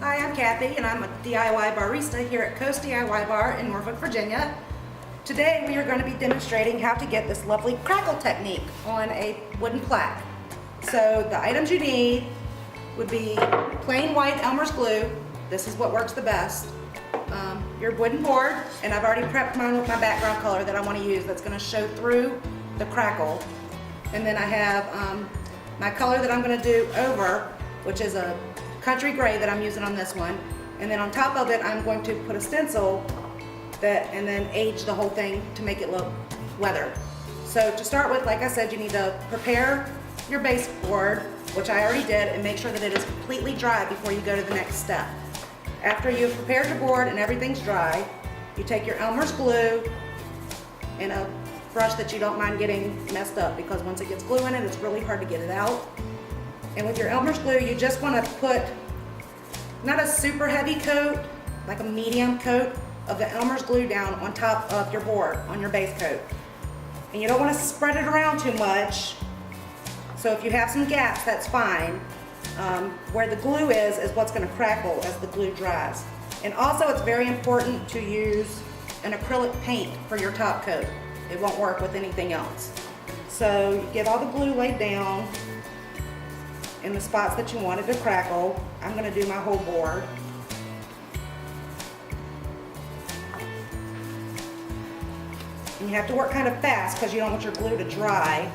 Hi, I'm Kathy and I'm a DIY barista here at Coast DIY Bar in Norfolk, Virginia. Today we are going to be demonstrating how to get this lovely crackle technique on a wooden plaque. So the items you need would be plain white Elmer's glue. This is what works the best. Your wooden board, and I've already prepped mine with my background color that I want to use that's going to show through the crackle. And then I have my color that I'm going to do over, which is a country gray that I'm using on this one. And then on top of it, I'm going to put a stencil and then age the whole thing to make it look weathered. So to start with, like I said, you need to prepare your baseboard, which I already did, and make sure that it is completely dry before you go to the next step. After you've prepared your board and everything's dry, you take your Elmer's glue and a brush that you don't mind getting messed up, because once it gets glue in it, it's really hard to get it out. And with your Elmer's glue, you just want to put not a super heavy coat, like a medium coat of the Elmer's glue down on top of your board, on your base coat. And you don't want to spread it around too much. So if you have some gaps, that's fine. Where the glue is what's going to crackle as the glue dries. And also it's very important to use an acrylic paint for your top coat. It won't work with anything else. So you get all the glue laid down in the spots that you wanted to crackle. I'm going to do my whole board. And you have to work kind of fast because you don't want your glue to dry.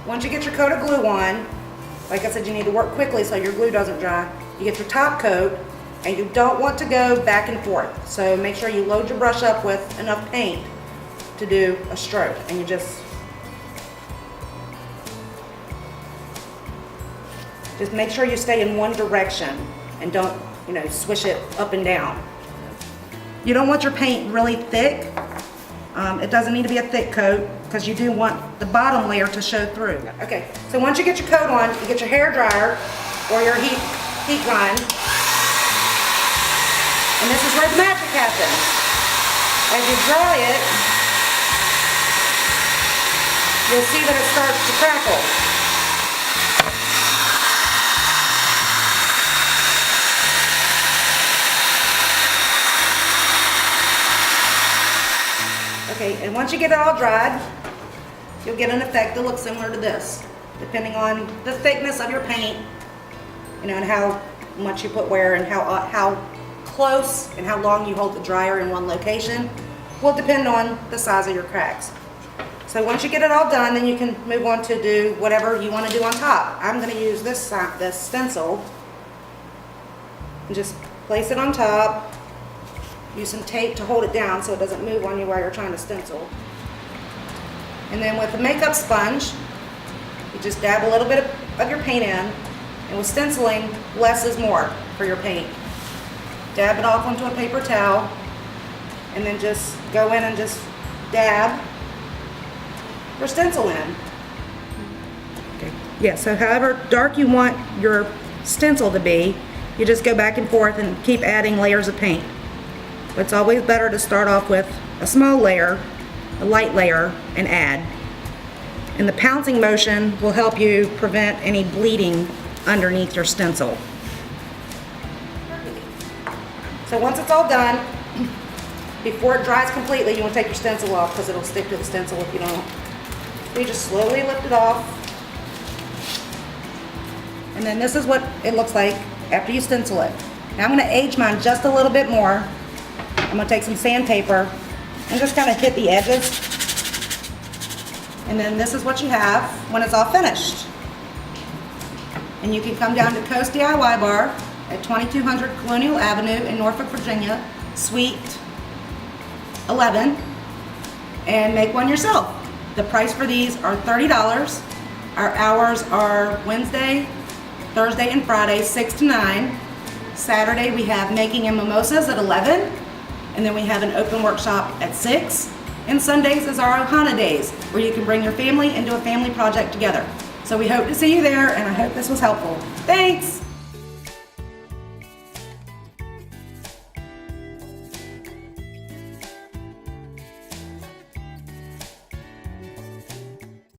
Once you get your coat of glue on, like I said, you need to work quickly so your glue doesn't dry. You get your top coat, and you don't want to go back and forth. So make sure you load your brush up with enough paint to do a stroke, and you just make sure you stay in one direction and don't, swish it up and down. You don't want your paint really thick. It doesn't need to be a thick coat because you do want the bottom layer to show through. Okay, so once you get your coat on, you get your hair dryer or your heat gun, and this is where the magic happens. As you dry it, you'll see that it starts to crackle. Okay, and once you get it all dried, you'll get an effect that looks similar to this, depending on the thickness of your paint, and how much you put where, and how close and how long you hold the dryer in one location will depend on the size of your cracks. So once you get it all done, then you can move on to do whatever you want to do on top. I'm going to use this stencil and just place it on top. Use some tape to hold it down so it doesn't move on you while you're trying to stencil. And then with the makeup sponge, you just dab a little bit of your paint in. And with stenciling, less is more for your paint. Dab it off onto a paper towel, and then just go in and just dab your stencil in. Okay. Yeah, so however dark you want your stencil to be, you just go back and forth and keep adding layers of paint. It's always better to start off with a small layer, a light layer, and add. And the pouncing motion will help you prevent any bleeding underneath your stencil. So once it's all done, before it dries completely, you want to take your stencil off because it'll stick to the stencil if you don't. So you just slowly lift it off. And then this is what it looks like after you stencil it. Now I'm going to age mine just a little bit more. I'm going to take some sandpaper and just kind of hit the edges. And then this is what you have when it's all finished. And you can come down to Coast DIY Bar at 2200 Colonial Avenue in Norfolk, Virginia, Suite 11, and make one yourself. The price for these are $30. Our hours are Wednesday, Thursday, and Friday, 6 to 9. Saturday we have making and mimosas at 11. And then we have an open workshop at 6. And Sundays is our Ohana days, where you can bring your family and do a family project together. So we hope to see you there, and I hope this was helpful. Thanks!